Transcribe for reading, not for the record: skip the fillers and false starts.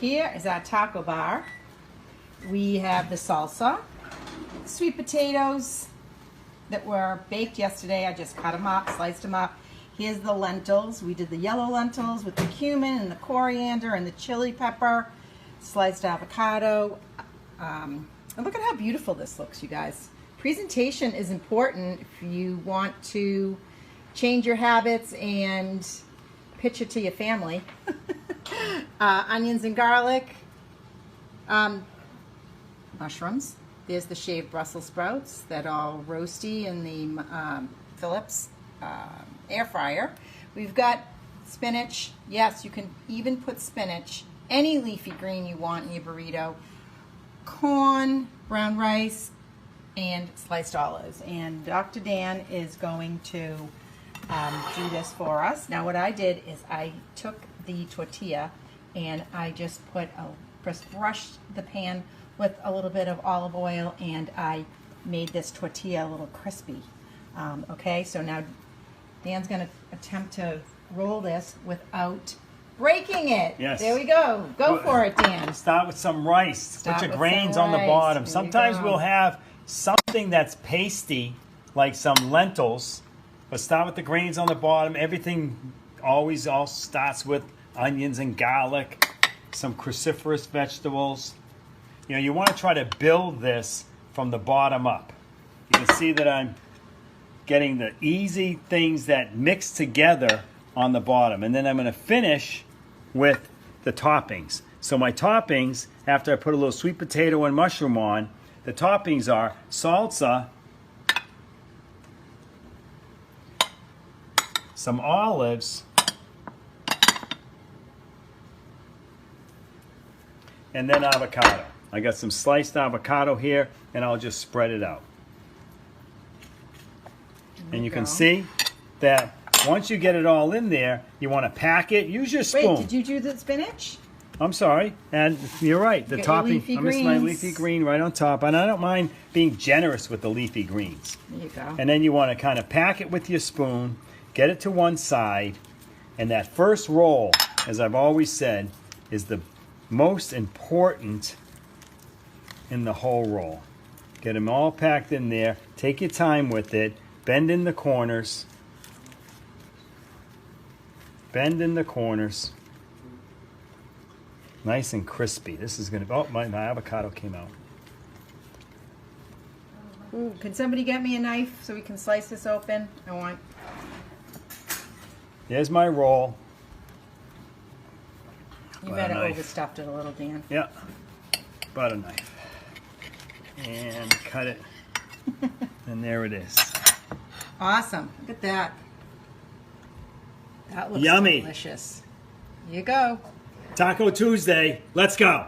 Here is our taco bar. We have the salsa, sweet potatoes that were baked yesterday. I just cut them up, sliced them up. Here's the lentils. We did the yellow lentils with the cumin and the coriander and the chili pepper, sliced avocado. And look at how beautiful this looks, you guys. Presentation is important if you want to change your habits and pitch it to your family. Onions and garlic, mushrooms. There's the shaved Brussels sprouts that are roasty in the Phillips air fryer. We've got spinach. Yes, you can even put spinach, any leafy green you want in your burrito. Corn, brown rice, and sliced olives. And Dr. Dan is going to do this for us. Now what I did is I took the tortilla and I just brushed the pan with a little bit of olive oil, and I made this tortilla a little crispy. Okay, so now Dan's going to attempt to roll this without breaking it. Yes. There we go. Go for it, Dan. Start with some rice. Put your grains on the bottom. Sometimes we'll have something that's pasty, like some lentils, but start with the grains on the bottom. Everything always all starts with onions and garlic, some cruciferous vegetables. You know, you want to try to build this from the bottom up. You can see that I'm getting the easy things that mix together on the bottom. And then I'm going to finish with the toppings. So my toppings, after I put a little sweet potato and mushroom on, the toppings are salsa, some olives, and then avocado. I got some sliced avocado here, and I'll just spread it out. And you can see that once you get it all in there, you want to pack it. Use your spoon. Wait, did you do the spinach? I'm sorry, and you're right. The topping, I'm just my leafy green right on top, and I don't mind being generous with the leafy greens. There you go. And then you want to kind of pack it with your spoon, get it to one side, and that first roll, as I've always said, is the most important in the whole roll. Get them all packed in there. Take your time with it. Bend in the corners. Bend in the corners. Nice and crispy. This is going to... Oh, my avocado came out. Ooh, can somebody get me a knife so we can slice this open? I want... There's my roll. You better overstuffed it a little, Dan. Yeah. Butter knife. And cut it. And there it is. Awesome. Look at that. That looks yummy. Delicious. Here you go. Taco Tuesday. Let's go.